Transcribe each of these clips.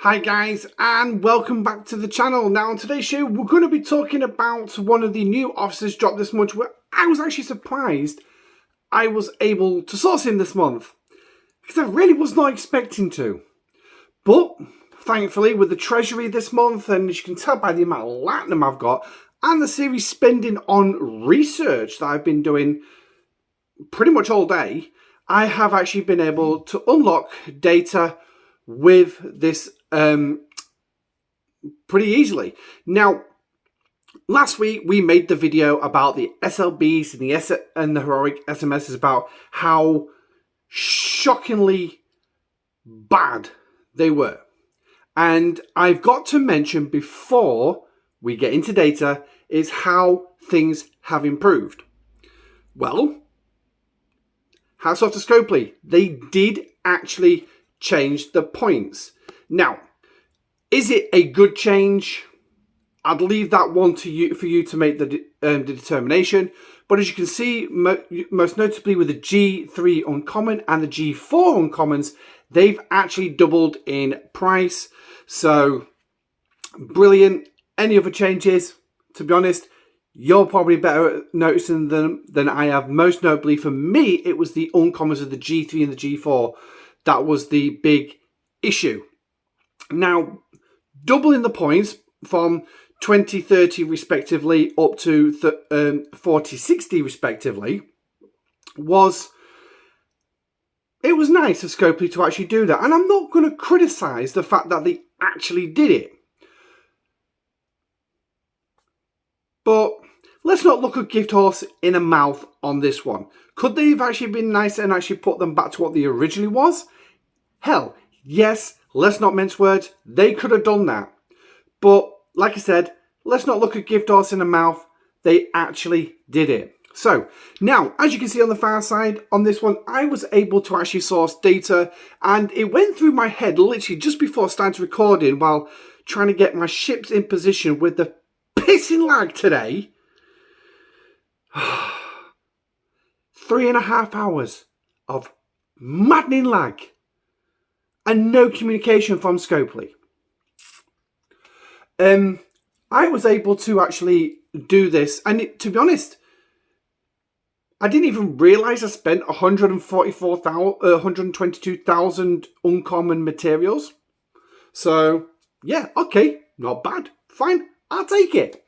Hi guys, and welcome back to the channel. Now on today's show we're going to be talking about one of the new officers dropped this month, where I was actually surprised I was able to source him this month, because I really was not expecting to. But thankfully with the treasury this month, and as you can tell by the amount of Latinum I've got and the series spending on research that I've been doing pretty much all day, I have actually been able to unlock data with this pretty easily. Now, last week we made the video about the SLBs and the heroic SMSs, about how shockingly bad they were. And I've got to mention before we get into data is how things have improved. Well, hats off to Scopely. They did actually change the points. Now, is it a good change? I'd leave that one to you for you to make the determination. But as you can see, most notably with the G3 uncommon and the G4 uncommons, they've actually doubled in price. So brilliant. Any other changes? To be honest, you're probably better at noticing them than I have. Most notably for me, it was the uncommons of the G3 and the G4. That was the big issue. Now, doubling the points from 20-30 respectively up to 40-60 respectively was nice of Scopely to actually do that. And I'm not going to criticise the fact that they actually did it. But let's not look a gift horse in a mouth on this one. Could they have actually been nice and actually put them back to what they originally was? Hell, yes, let's not mince words. They could have done that. But, like I said, let's not look a gift horse in the mouth. They actually did it. So, now, as you can see on the far side, on this one, I was able to actually source data. And it went through my head literally just before starting recording, while trying to get my ships in position with the pissing lag today. 3.5 hours of maddening lag and no communication from Scopely. I was able to actually do this, and to be honest, I didn't even realise I spent 122,000 uncommon materials. So yeah, okay, not bad, fine, I'll take it.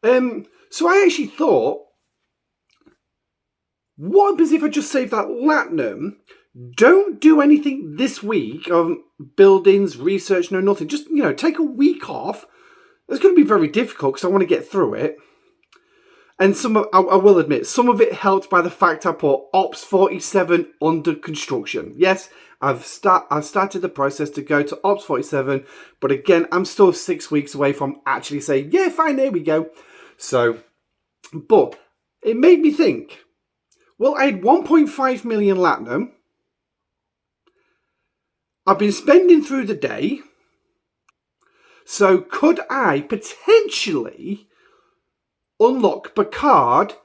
So I actually thought, what happens if I just save that Latinum, don't do anything this week on buildings, research, no nothing. Just, take a week off. It's going to be very difficult because I want to get through it. And I will admit, some of it helped by the fact I put Ops 47 under construction. Yes, I've started the process to go to Ops 47, but again, I'm still 6 weeks away from actually saying, yeah, fine, there we go. So, but it made me think, well, I had 1.5 million Latinum. I've been spending through the day. So could I potentially unlock Picard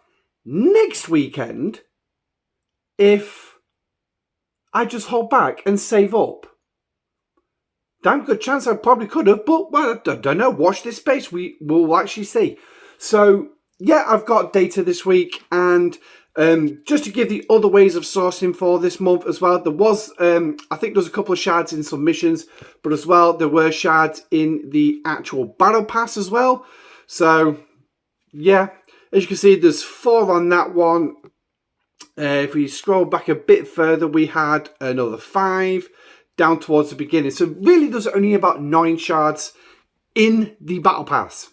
next weekend if I just hold back and save up? Damn good chance I probably could have, but well, I don't know. Watch this space. We'll actually see. So yeah, I've got data this week, and just to give the other ways of sourcing for this month as well, there was, I think there's a couple of shards in submissions, but as well, there were shards in the actual battle pass as well. So, yeah, as you can see, there's 4 on that one. If we scroll back a bit further, we had another 5 down towards the beginning. So really, there's only about 9 shards in the battle pass.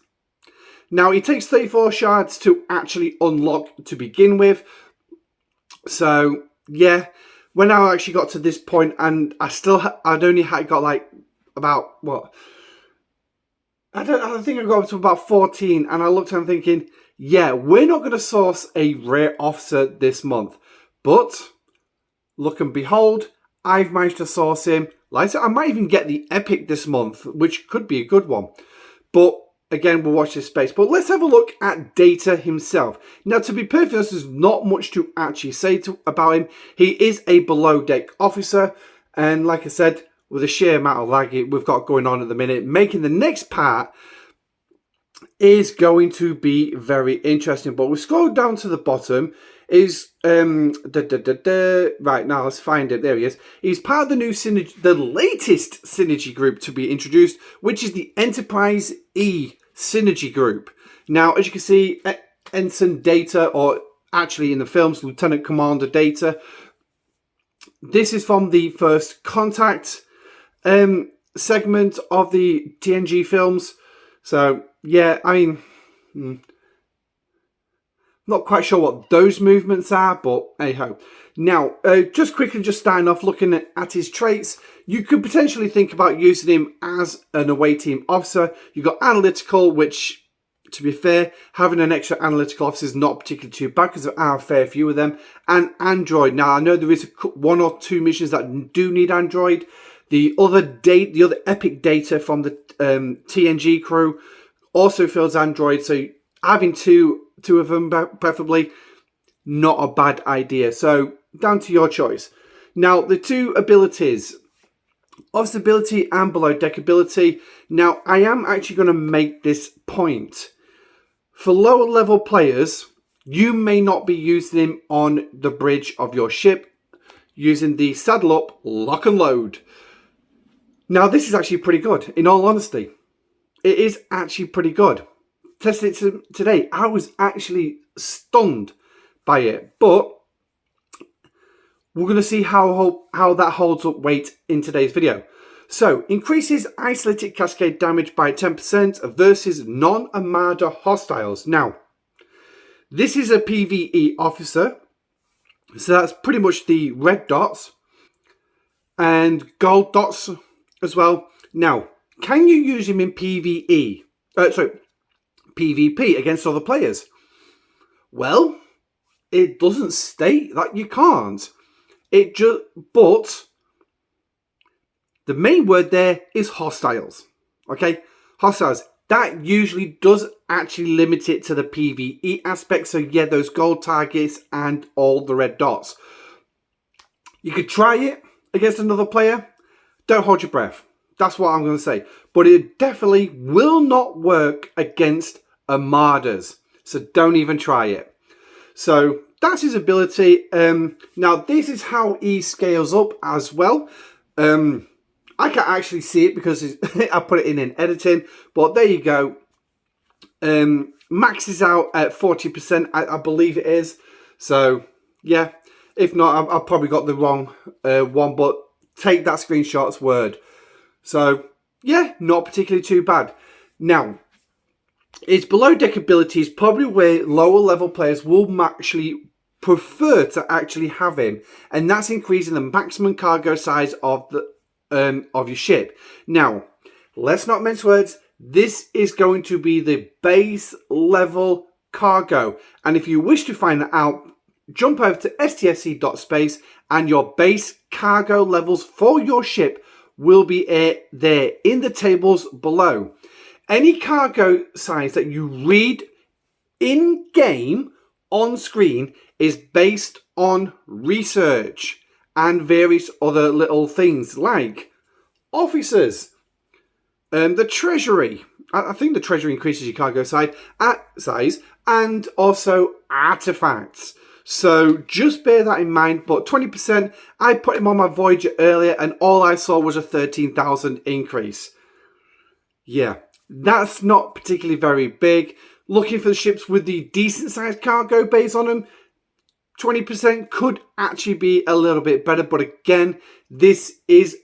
Now, it takes 34 shards to actually unlock to begin with. So, yeah, when I actually got to this point, and I'd only got like about, what? I think I got up to about 14, and I looked and I'm thinking, yeah, we're not going to source a rare officer this month. But, look and behold, I've managed to source him. Like I said, I might even get the epic this month, which could be a good one. But again, we'll watch this space. But let's have a look at Data himself. Now, to be perfect honest, there's not much to actually say about him. He is a below deck officer. And like I said, with the sheer amount of lag we've got going on at the minute, making the next part is going to be very interesting. But we'll scroll down to the bottom. Is right now, let's find it. There he is. He's part of the new synergy, the latest synergy group to be introduced, which is the Enterprise E synergy group. Now, as you can see, Ensign Data, or actually in the films, Lieutenant Commander Data. This is from the First Contact segment of the TNG films. So yeah, I mean, not quite sure what those movements are, but hey ho. Now, just quickly, just starting off looking at his traits, you could potentially think about using him as an away team officer. You've got analytical, which, to be fair, having an extra analytical officer is not particularly too bad because there are a fair few of them. And Android. Now, I know there is one or two missions that do need Android. The other epic data from the TNG crew also fills Android. So having two of them, preferably, not a bad idea. So down to your choice. Now, the two abilities, office ability and below deck ability. Now, I am actually going to make this point. For lower level players, you may not be using him on the bridge of your ship using the saddle up, lock and load. Now, this is actually pretty good, in all honesty. It is actually pretty good. Tested it today. I was actually stunned by it. But we're going to see how that holds up weight in today's video. So, increases isolated cascade damage by 10% versus non-Armada hostiles. Now, this is a PvE officer. So that's pretty much the red dots and gold dots as well. Now, can you use him in PvE? PvP against other players? Well, it doesn't state that you can't. But the main word there is hostiles. Okay, hostiles. That usually does actually limit it to the PvE aspect. So yeah, those gold targets and all the red dots. You could try it against another player. Don't hold your breath. That's what I'm going to say. But it definitely will not work against Armadas. So don't even try it. So that's his ability. Now this is how he scales up as well. I can't actually see it because I put it in editing. But there you go. Maxes out at 40%, I believe it is. So yeah, if not, I've probably got the wrong one. But take that screenshot's word. So yeah, not particularly too bad. Now, its below deck ability is probably where lower level players will actually prefer to actually have him, and that's increasing the maximum cargo size of your ship. Now, let's not mince words. This is going to be the base level cargo, and if you wish to find that out, jump over to stsc.space, and your base cargo levels for your ship will be there in the tables below. Any cargo size that you read in-game on screen is based on research and various other little things like officers, the treasury. I think the treasury increases your cargo size, and also artifacts. So just bear that in mind. But 20%, I put him on my Voyager earlier and all I saw was a 13,000 increase. Yeah, that's not particularly very big. Looking for the ships with the decent sized cargo bays on them, 20% could actually be a little bit better. But again, this is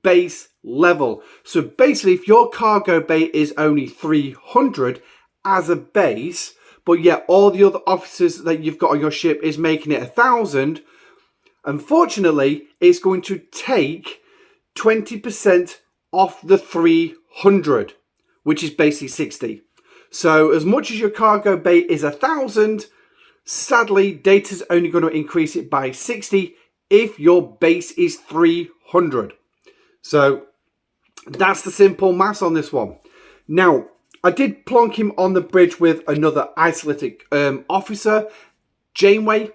base level. So basically, if your cargo bay is only 300 as a base, but yet all the other officers that you've got on your ship is making it 1,000, unfortunately, it's going to take 20% off the 300, which is basically 60. So as much as your cargo bay is 1,000, sadly, data's only going to increase it by 60 if your base is 300. So that's the simple maths on this one. Now, I did plonk him on the bridge with another isolated officer, Janeway.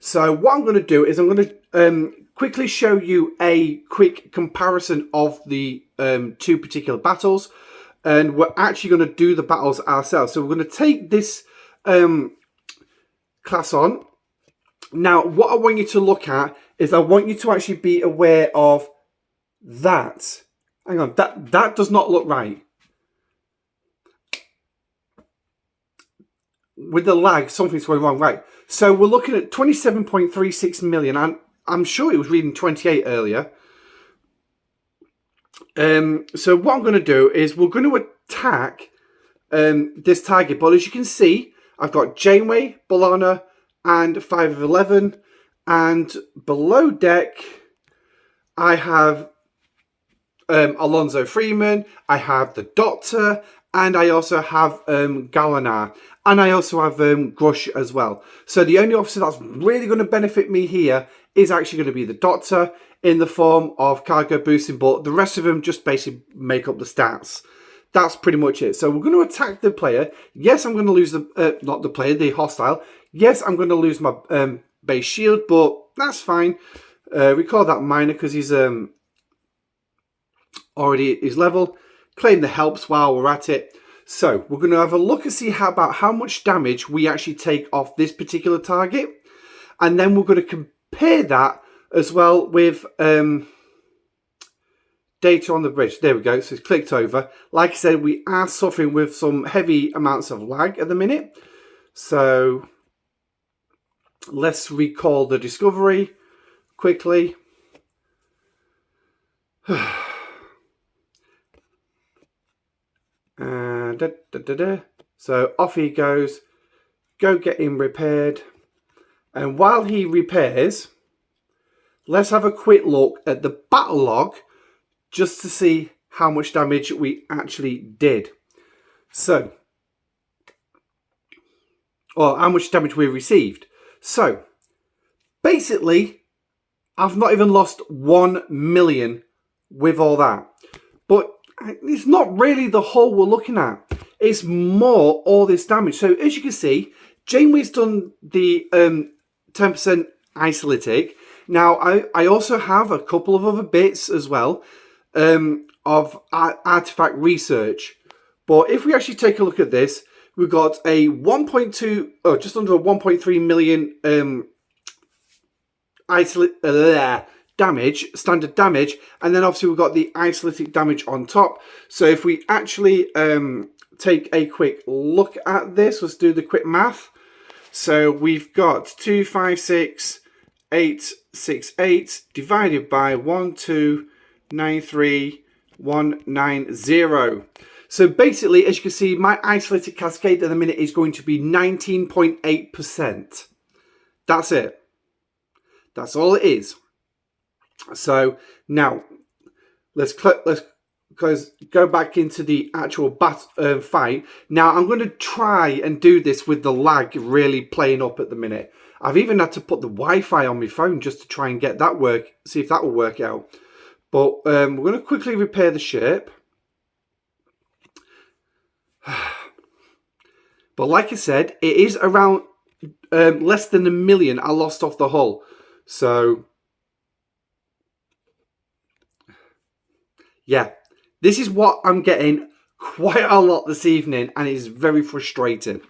So what I'm going to do is I'm going to quickly show you a quick comparison of the two particular battles. And we're actually going to do the battles ourselves. So we're going to take this class on. Now, what I want you to look at is I want you to actually be aware of that. Hang on, that does not look right. With the lag, something's going wrong. Right. So we're looking at 27.36 million. I'm sure it was reading 28 earlier. So what I'm going to do is we're going to attack this target. But as you can see, I've got Janeway, B'Elanna, and 5 of 11. And below deck, I have Alonzo Freeman. I have the Doctor. And I also have Galanar. And I also have Grush as well. So the only officer that's really going to benefit me here is actually going to be the Doctor in the form of cargo boosting. But the rest of them just basically make up the stats. That's pretty much it. So we're going to attack the player. Yes, I'm going to lose the, not the player, the hostile. Yes, I'm going to lose my base shield, but that's fine. We call that minor because he's already at his level. Claim the helps while we're at it. So we're going to have a look and see about how much damage we actually take off this particular target. And then we're going to compare that as well with data on the bridge. There we go. So it's clicked over. Like I said, we are suffering with some heavy amounts of lag at the minute. So let's recall the discovery quickly. So off he goes. Go get him repaired. And while he repairs, let's have a quick look at the battle log just to see how much damage we actually did. So, or how much damage we received. So, basically, I've not even lost 1 million with all that. But it's not really the whole we're looking at. It's more all this damage. So, as you can see, Janeway's done the 10% isolytic. Now, I also have a couple of other bits as well of artifact research. But if we actually take a look at this, we've got a 1.2, oh, just under a 1.3 million damage, standard damage. And then obviously we've got the isolytic damage on top. So if we actually take a quick look at this, let's do the quick math. So we've got 256,868 divided by 1293190. So basically, as you can see, my isolytic cascade at the minute is going to be 19.8%. That's it. That's all it is. So now let's go back into the actual fight. Now I'm going to try and do this with the lag really playing up at the minute. I've even had to put the Wi-Fi on my phone just to try and get that work, see if that will work out. But we're going to quickly repair the ship. But like I said, it is around less than 1 million I lost off the hull. So yeah, this is what I'm getting quite a lot this evening, and it's very frustrating.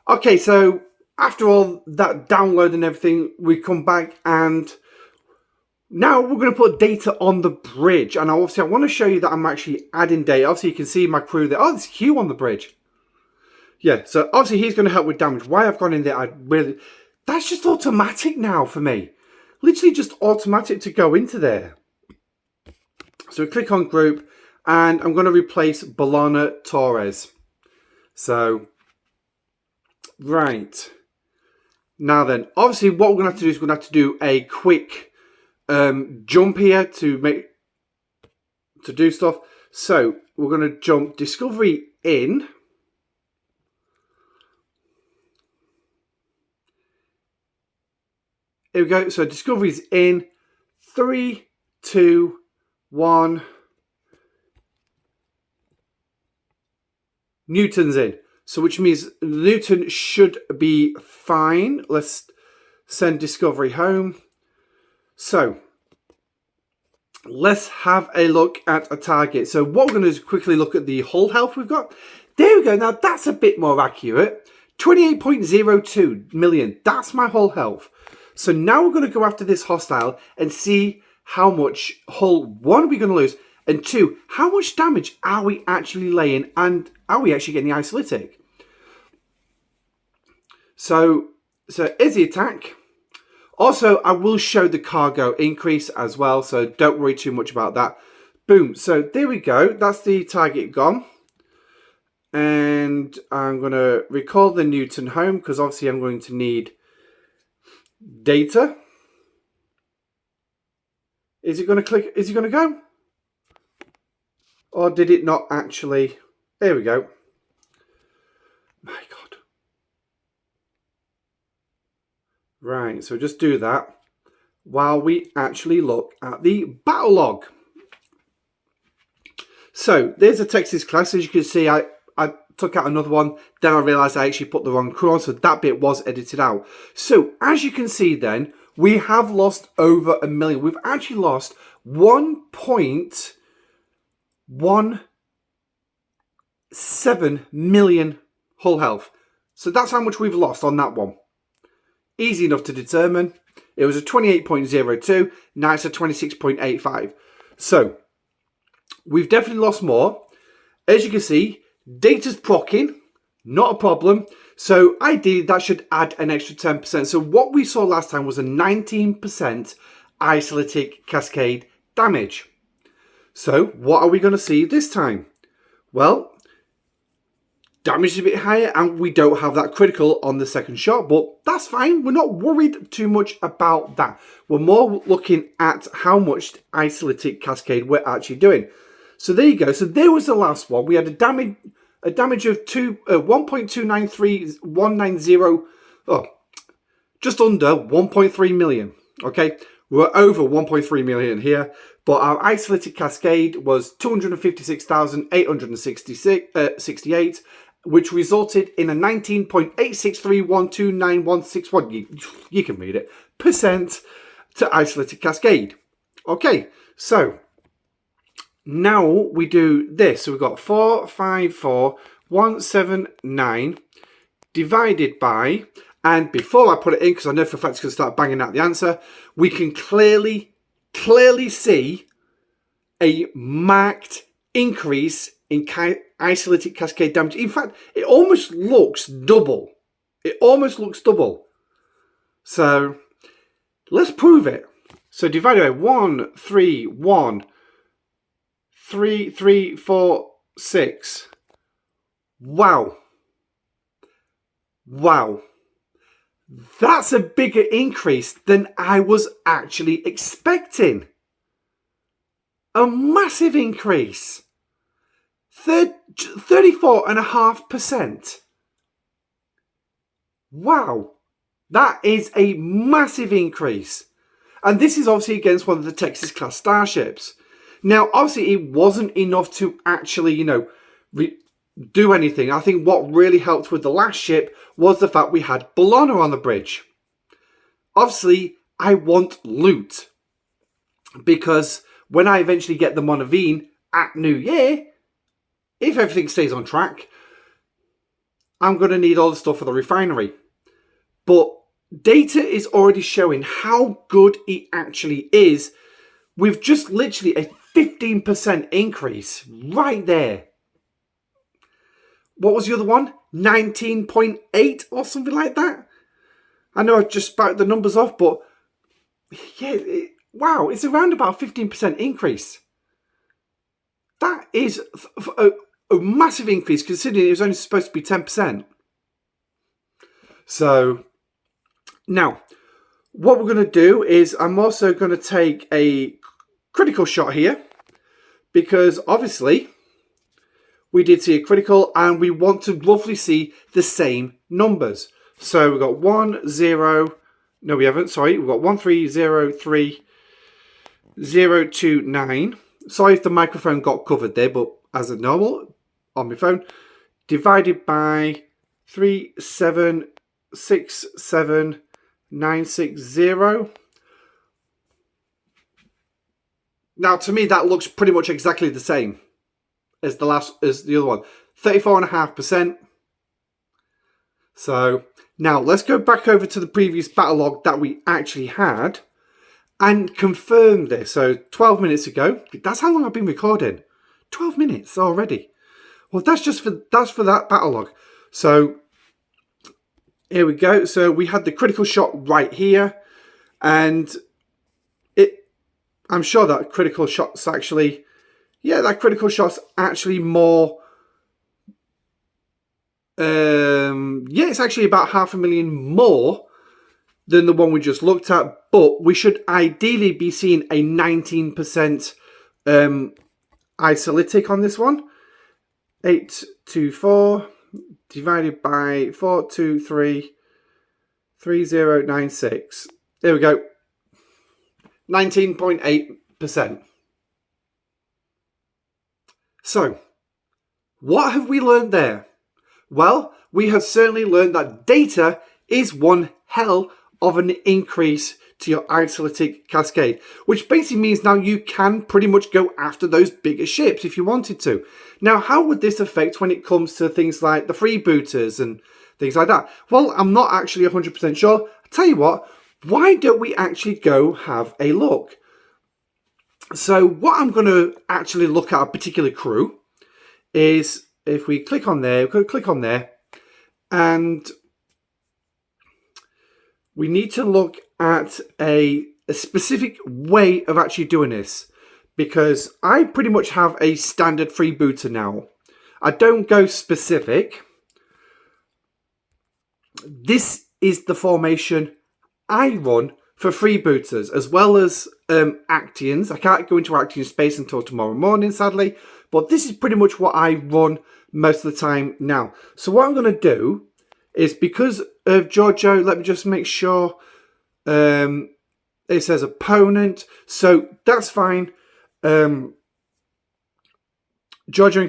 Okay, so after all that download and everything, we come back and now we're going to put data on the bridge. And obviously I want to show you that I'm actually adding data. Obviously you can see my crew there. Oh, there's Hugh on the bridge. Yeah, so obviously he's going to help with damage. Why I've gone in there, that's just automatic now for me. Literally just automatic to go into there. So we click on group and I'm going to replace B'Elanna Torres. So, right. Now then, obviously what we're going to have to do is we're going to have to do a quick jump here to do stuff. So we're going to jump Discovery in. Here we go. So Discovery's in. 3, 2, 1. Newton's in. So which means Newton should be fine. Let's send Discovery home. So let's have a look at a target. So what we're going to do is quickly look at the hull health we've got. There we go. Now that's a bit more accurate. 28.02 million. That's my hull health. So now we're going to go after this hostile and see how much hull, one, are we going to lose, and two, how much damage are we actually laying, and are we actually getting the isolytic? So is the attack. Also, I will show the cargo increase as well, so don't worry too much about that. Boom. So there we go. That's the target gone. And I'm going to recall the Newton home because obviously I'm going to need data. Is it going to click? Is it going to go? Or did it not actually? There we go. My God. Right, so just do that while we actually look at the battle log. So there's a Texas class. As you can see, I took out another one. Then I realized I actually put the wrong crew on, so that bit was edited out. So as you can see then, we have lost over 1 million. We've actually lost 1.17 million hull health. So that's how much we've lost on that one. Easy enough to determine. It was a 28.02. Now it's a 26.85. So we've definitely lost more. As you can see, data's procking. Not a problem. So ideally that should add an extra 10%. So what we saw last time was a 19% isolytic cascade damage. So what are we going to see this time? Well, damage is a bit higher and we don't have that critical on the second shot, but that's fine. We're not worried too much about that. We're more looking at how much isolytic cascade we're actually doing. So there you go. So there was the last one. We had a damage of 1.293190, just under 1.3 million. Okay, we're over 1.3 million here, but our isolytic cascade was 256,868, which resulted in a 19.86312961. You can read it. Percent to isolytic cascade. Okay, so now we do this. So we've got 454,179 divided by, and before I put it in, because I know for a fact it's going to start banging out the answer, we can clearly see a marked increase in isolytic cascade damage. In fact, it almost looks double. It almost looks double. So let's prove it. So divided by 131,346. Wow. Wow. That's a bigger increase than I was actually expecting. A massive increase. 34.5%. Wow. That is a massive increase. And this is obviously against one of the Texas class starships. Now, obviously, it wasn't enough to actually, do anything. I think what really helped with the last ship was the fact we had Bologna on the bridge. Obviously, I want loot. Because when I eventually get the Monavine at New Year, if everything stays on track, I'm going to need all the stuff for the refinery. But data is already showing how good it actually is. With just literally a 15% increase right there. What was the other one? 19.8 or something like that? I know I just spouted the numbers off, but yeah, wow, it's around about 15% increase. That is a massive increase considering it was only supposed to be 10%. So now, what we're going to do is I'm also going to take a critical shot here because obviously we did see a critical and we want to roughly see the same numbers. So we've got 1, 0, no we haven't, sorry, we've got 1303029. Sorry if the microphone got covered there, but as a normal on my phone, divided by 3767960. Now, to me, that looks pretty much exactly the same as the other one. 34.5%. So now let's go back over to the previous battle log that we actually had and confirm this. So 12 minutes ago, that's how long I've been recording. 12 minutes already. Well, that's for that battle log. So here we go. So we had the critical shot right here, and I'm sure that critical shot's actually, yeah, that critical shot's actually more. Yeah, it's actually about 500,000 more than the one we just looked at, but we should ideally be seeing a 19% isolytic on this one. 824 divided by 423 3096. There we go. 19.8%. So, what have we learned there? Well, we have certainly learned that data is one hell of an increase to your isolytic cascade, which basically means now you can pretty much go after those bigger ships if you wanted to. Now, how would this affect when it comes to things like the freebooters and things like that? Well, I'm not actually 100% sure. I'll tell you what, why don't we actually go have a look? So what I'm going to actually look at a particular crew is, if we click on there, and we need to look at a specific way of actually doing this, because I pretty much have a standard freebooter now. I don't go specific. This is the formation I run for freebooters, as well as Actians. I can't go into Actian space until tomorrow morning, sadly, but this is pretty much what I run most of the time now. So what I'm going to do is, because of Giorgio, let me just make sure it says opponent, so that's fine. Giorgio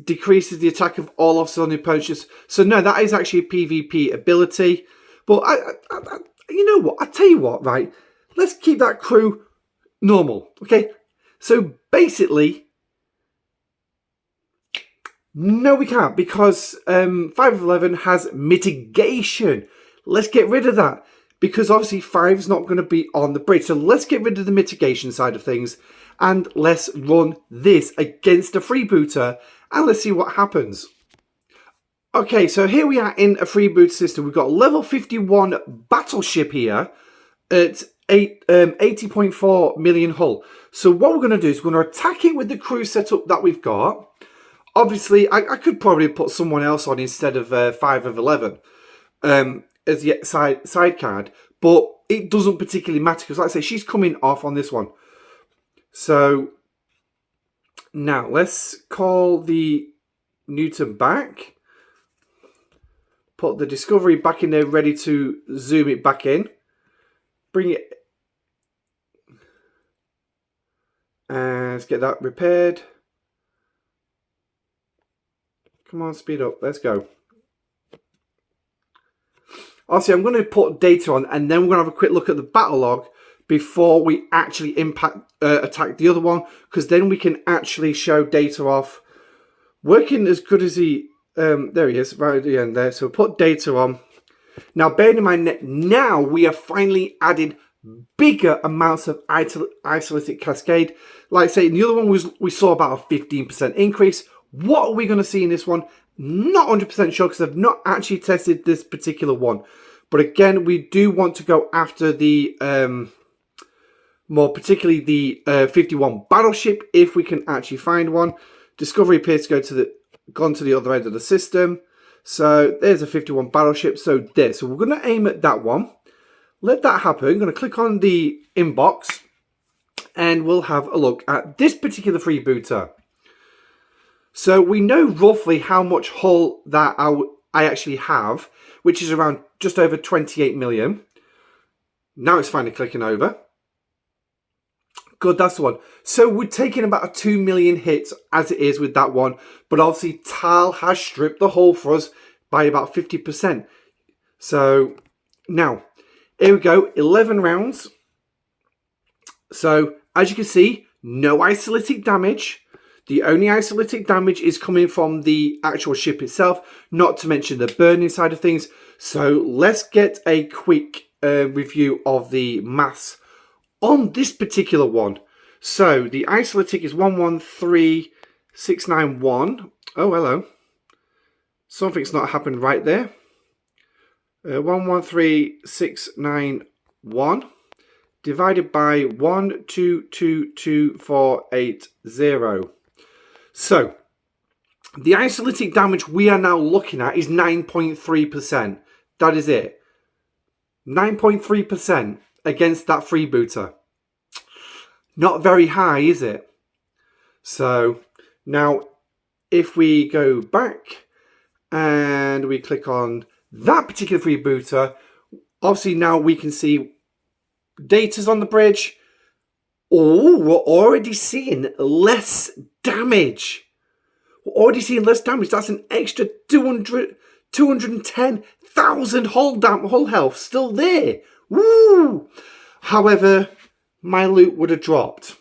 decreases the attack of all officers on the opponent. So no, that is actually a PvP ability. But you know what? I tell you what, right? Let's keep that crew normal, okay? So basically, no, we can't, because 5 of 11 has mitigation. Let's get rid of that, because obviously 5's not going to be on the bridge. So let's get rid of the mitigation side of things, and let's run this against a freebooter, and let's see what happens. Okay, so here we are in a freeboot system. We've got level 51 battleship here at 80.4 million hull. So what we're going to do is we're going to attack it with the crew setup that we've got. Obviously, I could probably put someone else on instead of 5 of 11 as the side card, but it doesn't particularly matter, because like I say, she's coming off on this one. So now let's call the Newton back. Put the Discovery back in there, ready to zoom it back in. Bring it. Let's get that repaired. Come on, speed up. Let's go. Obviously, I'm going to put data on, and then we're going to have a quick look at the battle log before we actually attack the other one, because then we can actually show data off. Working as good as he... there he is, right at the end there. So put data on. Now, bearing in mind that now we are finally adding bigger amounts of isolytic cascade. Like I say, in the other one we saw about a 15% increase. What are we going to see in this one? Not 100% sure, because I've not actually tested this particular one. But again, we do want to go after the, more particularly the 51 battleship, if we can actually find one. Discovery appears to go gone to the other end of the system. So there's a 51 battleship. So there. So we're going to aim at that one. Let that happen. I'm going to click on the inbox, and we'll have a look at this particular freebooter. So we know roughly how much hull that I actually have, which is around just over 28 million. Now it's finally clicking over. Good, that's the one. So we're taking about a 2 million hits as it is with that one. But obviously Tal has stripped the hull for us by about 50%. So now, here we go, 11 rounds. So as you can see, no isolytic damage. The only isolytic damage is coming from the actual ship itself, not to mention the burning side of things. So let's get a quick review of the maths on this particular one. So the isolytic is 113691. Oh, hello. Something's not happened right there. 113691 divided by 1222480. So the isolytic damage we are now looking at is 9.3%. That is it. 9.3% against that freebooter. Not very high, is it? So now if we go back and we click on that particular freebooter, obviously now we can see data's on the bridge. Oh, we're already seeing less damage. We're already seeing less damage. That's an extra 210,000 hull health still there. Woo! However, my loot would have dropped.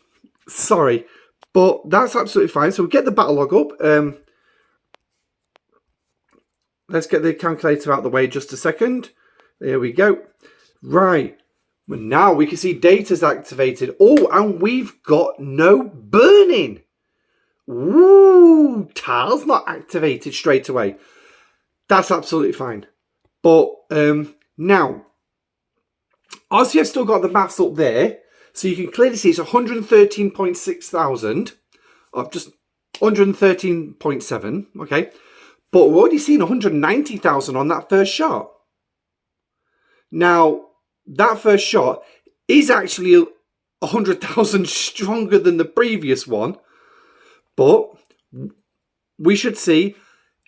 Sorry, but that's absolutely fine. So we get the battle log up. Let's get the calculator out of the way just a second. There we go. Right. Well, now we can see data's activated. Oh, and we've got no burning. Ooh, tile's not activated straight away. That's absolutely fine. But now, obviously I've still got the maths up there. So you can clearly see it's 113.6 thousand. Of just 113.7. Okay. But we're already seeing 190,000 on that first shot. Now, that first shot is actually 100,000 stronger than the previous one. But we should see,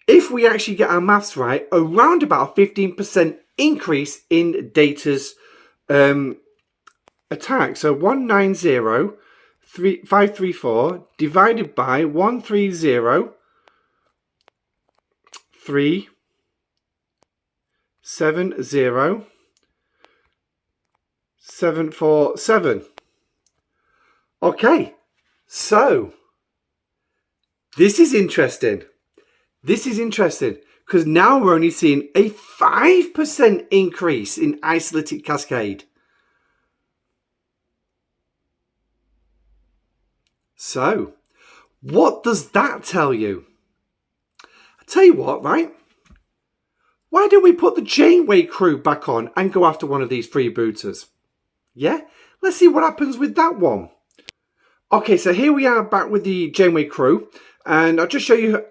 if we actually get our maths right, around about a 15% increase in data's attack. So 190,534 divided by 130,370. 747. Okay, so this is interesting. This is interesting because now we're only seeing a 5% increase in isolytic cascade. So, what does that tell you? I tell you what, right? Why don't we put the Janeway crew back on and go after one of these freebooters? Yeah, let's see what happens with that one. Okay, so here we are back with the Janeway crew, and I'll just show you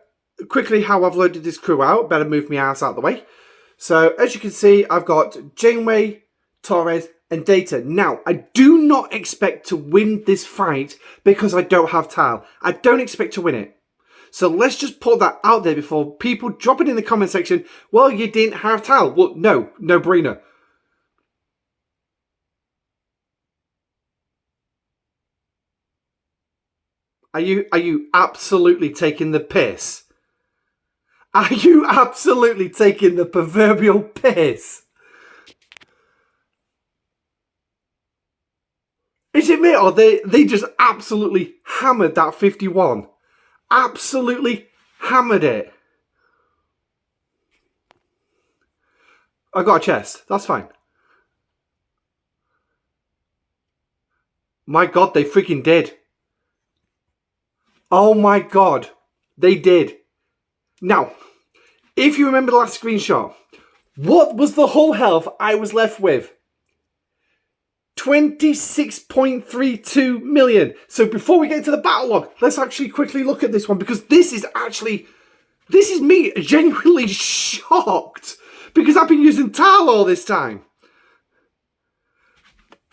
quickly how I've loaded this crew out. Better move my ass out of the way. So as you can see, I've got Janeway, Torres, and Data. Now, I do not expect to win this fight because I don't have tile. I don't expect to win it. So let's just put that out there before people drop it in the comment section. Well, you didn't have tile. Well, no brainer. Are you absolutely taking the piss? Are you absolutely taking the proverbial piss? Is it me or they just absolutely hammered that 51? Absolutely hammered it. I got a chest. That's fine. My God, they freaking did. Oh my God, they did. Now, if you remember the last screenshot, what was the hull health I was left with? 26.32 million. So before we get into the battle log, let's actually quickly look at this one because this is me genuinely shocked because I've been using tile all this time.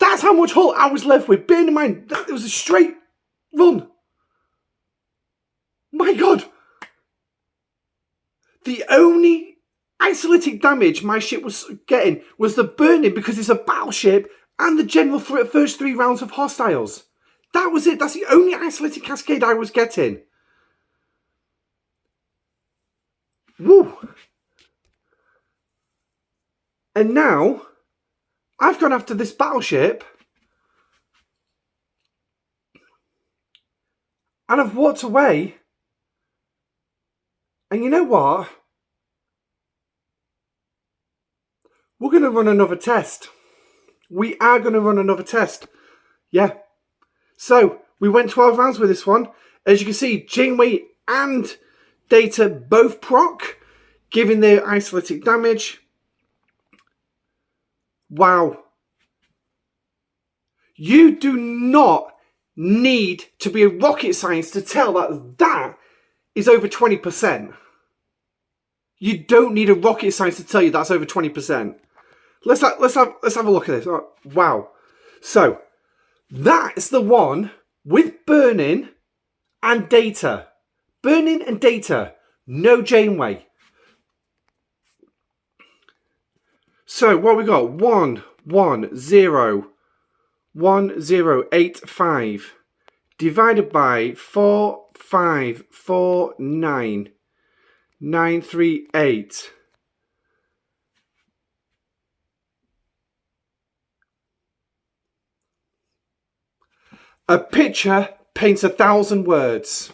That's how much hull I was left with. Bearing in mind, that was a straight run. My God. The only isolytic damage my ship was getting was the burning because it's a battleship and the general first 3 rounds of hostiles. That was it. That's the only isolytic cascade I was getting. Woo. And now I've gone after this battleship and I've walked away. And you know what? We're going to run another test. We are going to run another test. Yeah. So we went 12 rounds with this one. As you can see, Janeway and Data both proc, giving their isolytic damage. Wow. You do not need to be a rocket scientist to tell that that is over 20%. You don't need a rocket scientist to tell you that's over 20%. Let's have a look at this. Oh, wow. So that's the one with burning and data. Burning and data. No Janeway. So what we got? 11085 divided by 4549 938. A picture paints 1,000 words.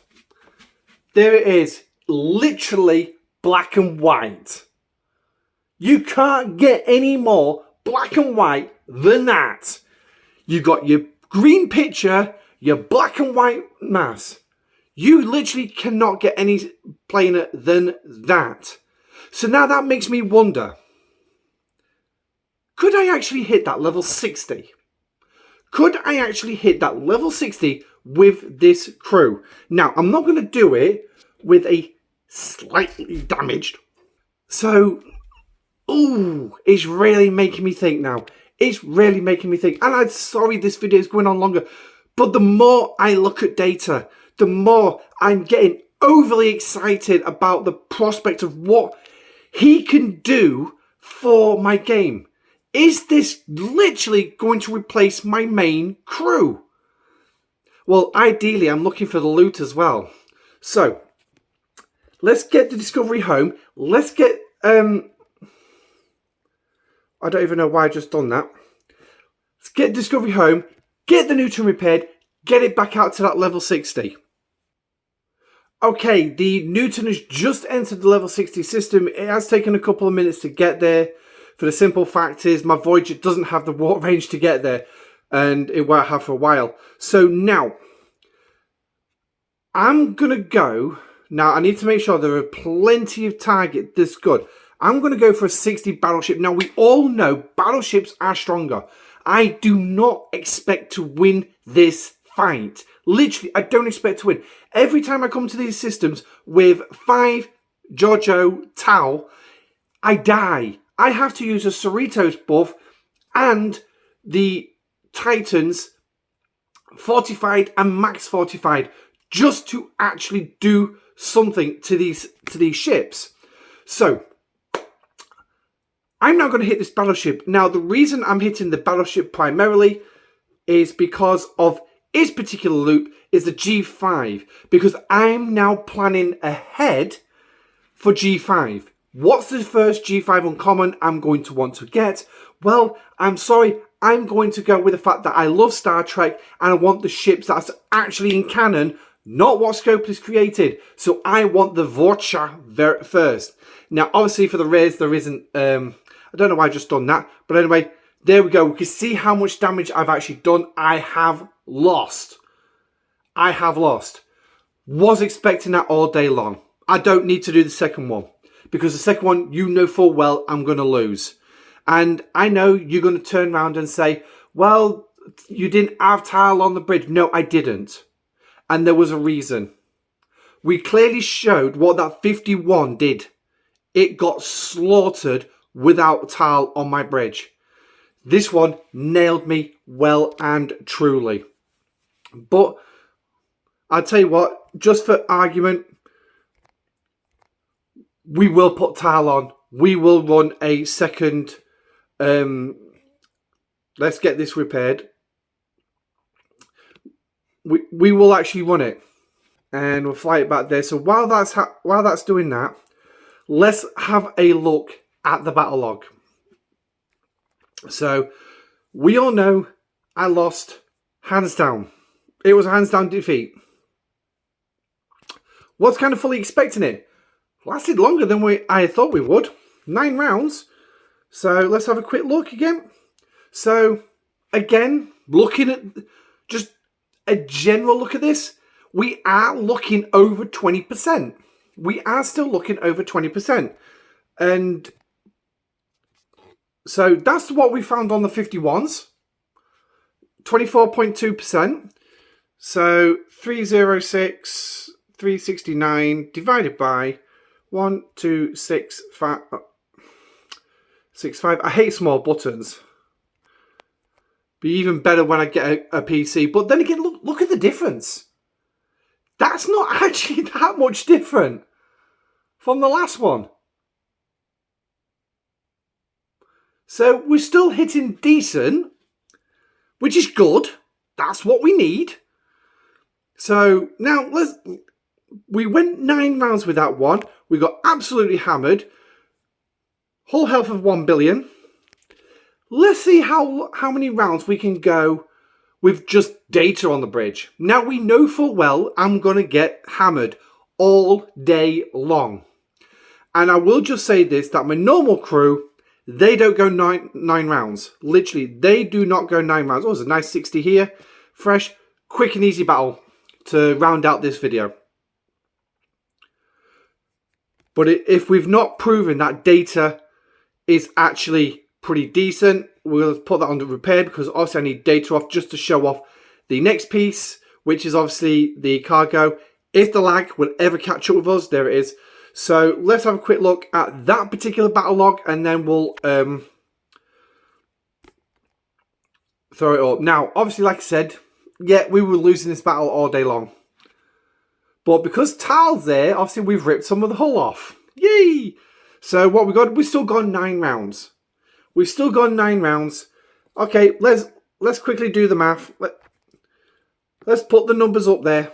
There it is, literally black and white. You can't get any more black and white than that. You got your green picture, your black and white mass. You literally cannot get any plainer than that. So now that makes me wonder, could I actually hit that level 60? Could I actually hit that level 60 with this crew? Now, I'm not going to do it with a slightly damaged. So, ooh, it's really making me think now. It's really making me think. And I'm sorry this video is going on longer. But the more I look at data, the more I'm getting overly excited about the prospect of what he can do for my game. Is this literally going to replace my main crew? Well, ideally, I'm looking for the loot as well. So, let's get the Discovery home. Let's get... I don't even know why I just done that. Let's get Discovery home, get the Newton repaired, get it back out to that level 60. Okay, the Newton has just entered the level 60 system. It has taken a couple of minutes to get there. For the simple fact is, my Voyager doesn't have the warp range to get there. And it won't have for a while. So now, I'm going to go... Now, I need to make sure there are plenty of targets this good. I'm going to go for a 60 battleship. Now, we all know battleships are stronger. I do not expect to win this fight. Literally, I don't expect to win. Every time I come to these systems with 5 Giorgio Tau, I die. I have to use a Cerritos buff and the Titans fortified and max fortified just to actually do something to these ships. So I'm now going to hit this battleship. Now the reason I'm hitting the battleship primarily is because of its particular loop is the G5, because I'm now planning ahead for G5. What's the first G5 uncommon I'm going to want to get? Well, I'm sorry, I'm going to go with the fact that I love Star Trek and I want the ships that's actually in canon, not what Scope has created. So I want the Vorcha first. Now, obviously for the rares, there isn't, I don't know why I just done that. But anyway, there we go. We can see how much damage I've actually done. I have lost. I have lost. Was expecting that all day long. I don't need to do the second one. Because the second one, you know full well I'm going to lose. And I know you're going to turn around and say, well, you didn't have tile on the bridge. No, I didn't. And there was a reason. We clearly showed what that 51 did. It got slaughtered without tile on my bridge. This one nailed me well and truly. But I'll tell you what, just for argument, we will put tile on. We will run a second. Let's get this repaired. We will actually run it, and we'll fly it back there. So while that's doing that, let's have a look at the battle log. So we all know I lost hands down. It was a hands down defeat. Was kind of fully expecting it. Lasted longer than I thought we would. 9 rounds. So let's have a quick look again. So again, looking at just a general look at this, we are looking over 20%. We are still looking over 20%. And so that's what we found on the 51s. 24.2%. So 306, 369 divided by 1, 2, 6, 5. 6, 5. I hate small buttons. Be even better when I get a PC. But then again, look at the difference. That's not actually that much different from the last one. So we're still hitting decent, which is good. That's what we need. So now we went 9 rounds with that one. We got absolutely hammered. Whole health of 1 billion. Let's see how many rounds we can go with just data on the bridge. Now we know full well I'm going to get hammered all day long. And I will just say this, that my normal crew, they don't go nine rounds. Literally, they do not go 9 rounds. Oh, there's a nice 60 here. Fresh, quick and easy battle to round out this video. But if we've not proven that data is actually pretty decent, we'll put that under repair, because obviously I need data off just to show off the next piece, which is obviously the cargo. If the lag will ever catch up with us, there it is. So let's have a quick look at that particular battle log, and then we'll throw it up. Now, obviously, like I said, yeah, we were losing this battle all day long. But because Tal's there, obviously we've ripped some of the hull off. Yay! So what we got, we've still gone 9 rounds. We've still gone 9 rounds. Okay, let's quickly do the math. Let's put the numbers up there.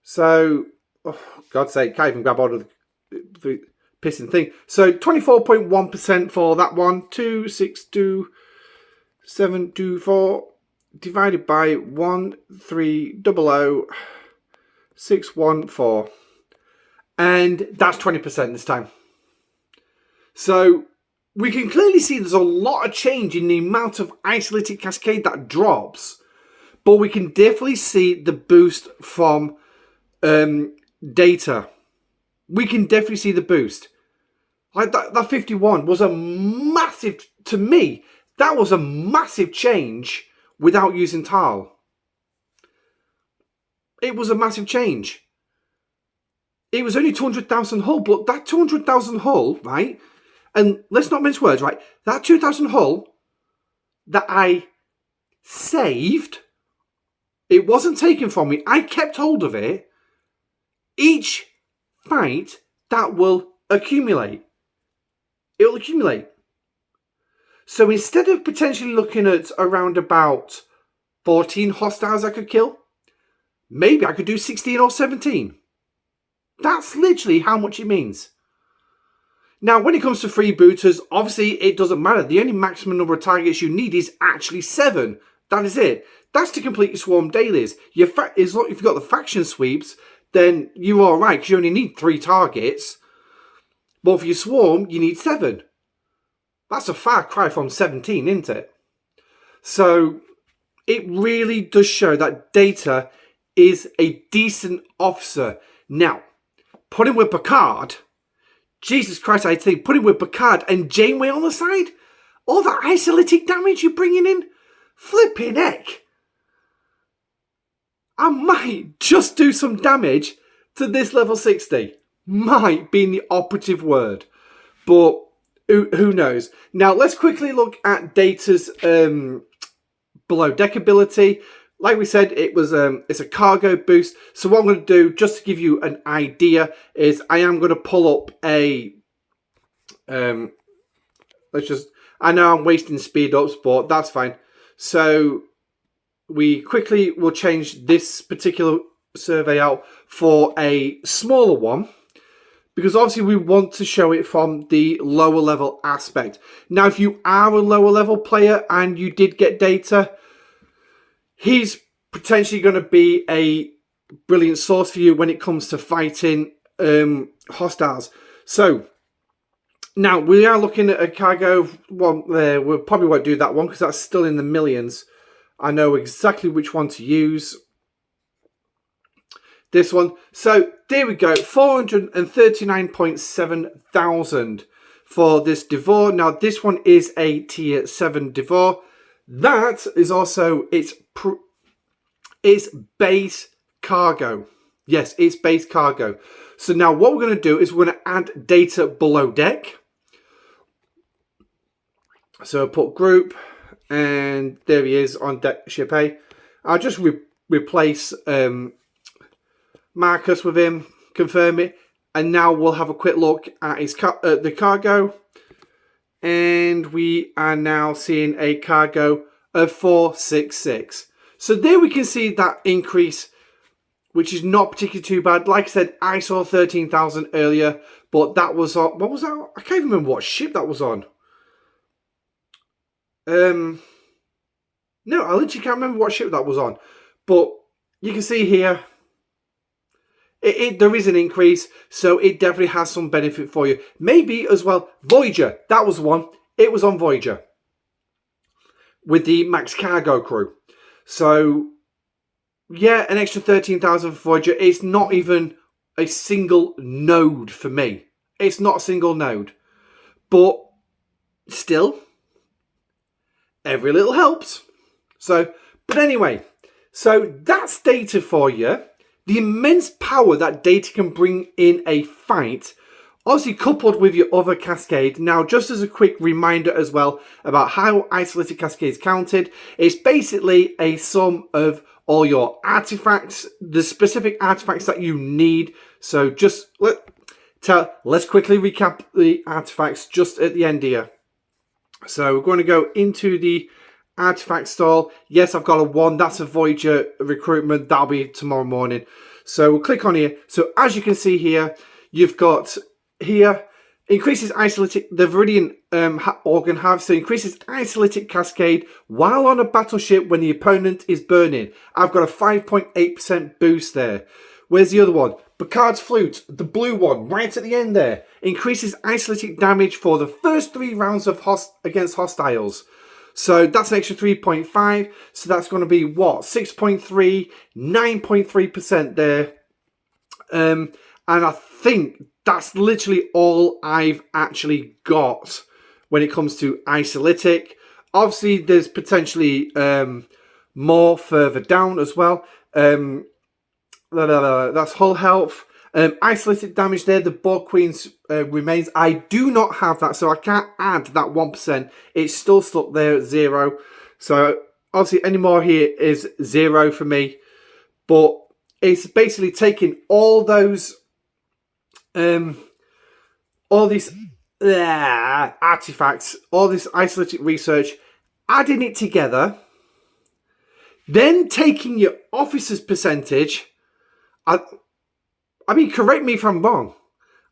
So, oh, God's sake, can't even grab hold of the pissing thing. So 24.1% for that one. 262,724 divided by 1,300,614. And that's 20% this time. So we can clearly see there's a lot of change in the amount of isolated cascade that drops. But we can definitely see the boost from data. We can definitely see the boost. Like that 51 was a massive, to me, that was a massive change without using Tal. It was a massive change. It was only 200,000 hull, but that 200,000 hull, right? And let's not mince words, right? That 2,000 hull that I saved, it wasn't taken from me. I kept hold of it. Each fight, that will accumulate. It will accumulate. So instead of potentially looking at around about 14 hostiles I could kill, maybe I could do 16 or 17. That's literally how much it means. Now, when it comes to freebooters, obviously it doesn't matter. The only maximum number of targets you need is actually 7. That is it. That's to complete your swarm dailies. If you've got the faction sweeps, then you're alright, because you only need 3 targets. But for your swarm, you need 7. That's a far cry from 17, isn't it? So it really does show that Data is a decent officer. Now, put him with Picard, Jesus Christ, I think, put him with Picard and Janeway on the side, all that isolytic damage you're bringing in, flipping heck. I might just do some damage to this level 60. Might be the operative word. But who knows? Now, let's quickly look at Data's below deck ability. Like we said, it's a cargo boost. So what I'm going to do, just to give you an idea, is I am going to pull up a... I know I'm wasting speed ups, but that's fine. So we quickly will change this particular survey out for a smaller one, because obviously we want to show it from the lower level aspect. Now, if you are a lower level player and you did get data, he's potentially going to be a brilliant source for you when it comes to fighting hostiles. So now we are looking at a cargo one there. We probably won't do that one because that's still in the millions. I know exactly which one to use. This one. So there we go. 439.7 thousand for this Devore. Now this one is a tier 7 Devore. That is also its base cargo. Yes, it's base cargo. So now what we're going to do is we're going to add data below deck. So put group, and there he is on deck ship A. I'll just replace Marcus with him, confirm it, and now we'll have a quick look at his the cargo, and we are now seeing a cargo of 466. So there we can see that increase, which is not particularly too bad. Like I said, I saw 13,000 earlier, but that was on, what was that? I can't even remember what ship that was on. No, I literally can't remember what ship that was on. But you can see here, there is an increase, so it definitely has some benefit for you. Maybe as well, Voyager, that was the one. It was on Voyager with the max cargo crew. So, yeah, an extra 13,000 for Voyager. It's not even a single node for me. It's not a single node. But still, every little helps. So, but anyway, so that's data for you. The immense power that data can bring in a fight, obviously coupled with your other cascade. Now, just as a quick reminder as well about how isolated cascade is counted, it's basically a sum of all your artifacts, the specific artifacts that you need. So just let's quickly recap the artifacts just at the end here. So we're going to go into the artifact stall. Yes, I've got a 1. That's a Voyager recruitment. That'll be tomorrow morning. So we'll click on here. So as you can see here, you've got here, increases isolatic, the Viridian organ half, so increases isolatic cascade while on a battleship when the opponent is burning. I've got a 5.8% boost there. Where's the other one? Picard's flute, the blue one, right at the end there. Increases isolatic damage for the first 3 rounds of against hostiles. So that's an extra 3.5. So that's going to be what? 6.3, 9.3% there. And I think that's literally all I've actually got when it comes to isolatic. Obviously, there's potentially more further down as well. That's hull health. Isolated damage there, the Borg Queen's remains. I do not have that, so I can't add that 1%. It's still stuck there at 0. So obviously any more here is 0 for me. But it's basically taking all those all these artifacts, all this isolated research, adding it together, then taking your officer's percentage. I mean, correct me if I'm wrong.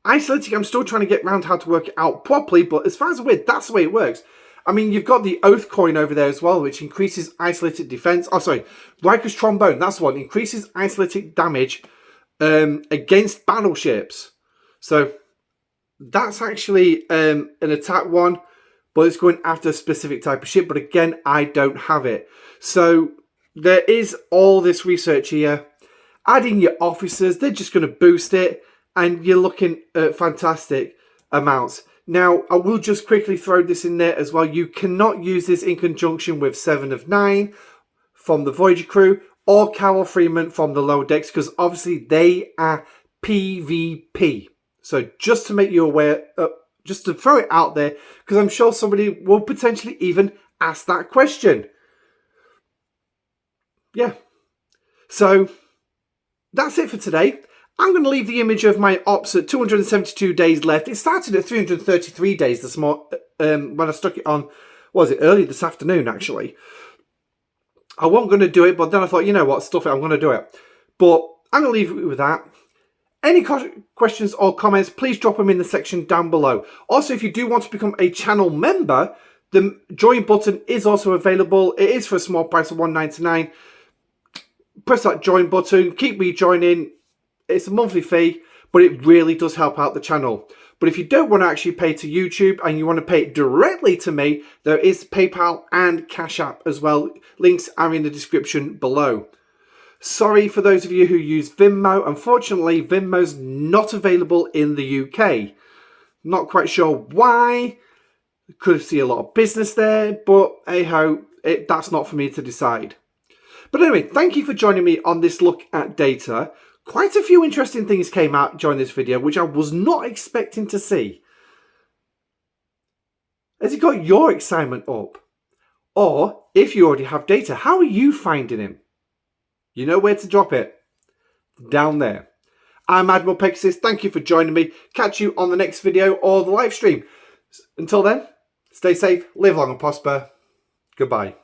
Isolatic, I'm still trying to get around how to work it out properly, but as far as I'm aware, that's the way it works. I mean, you've got the Oath coin over there as well, which increases isolated defense. Oh, sorry. Riker's Trombone, that's one. Increases isolatic damage against battleships. So, that's actually an attack one, but it's going after a specific type of ship. But again, I don't have it. So, there is all this research here. Adding your officers, they're just going to boost it, and you're looking at fantastic amounts. Now, I will just quickly throw this in there as well. You cannot use this in conjunction with 7 of 9 from the Voyager crew or Carol Freeman from the lower decks, because obviously they are PvP. So just to make you aware, just to throw it out there, because I'm sure somebody will potentially even ask that question. Yeah. So that's it for today. I'm going to leave the image of my ops at 272 days left. It started at 333 days this morning when I stuck it on, what was it, early this afternoon actually. I wasn't going to do it, but then I thought, you know what, stuff it, I'm going to do it. But I'm going to leave it with that. Any questions or comments, please drop them in the section down below. Also, if you do want to become a channel member, the join button is also available. It is for a small price of $1.99. Press that join button, keep rejoining. It's a monthly fee, but it really does help out the channel. But if you don't want to actually pay to YouTube and you want to pay it directly to me, there is PayPal and Cash App as well. Links are in the description below. Sorry for those of you who use Venmo. Unfortunately, Venmo's not available in the UK. Not quite sure why. Could see a lot of business there, but hey ho, that's not for me to decide. But anyway, thank you for joining me on this look at data. Quite a few interesting things came out during this video, which I was not expecting to see. Has it got your excitement up? Or, if you already have data, how are you finding him? You know where to drop it. Down there. I'm Admiral Pegasus. Thank you for joining me. Catch you on the next video or the live stream. Until then, stay safe, live long and prosper. Goodbye.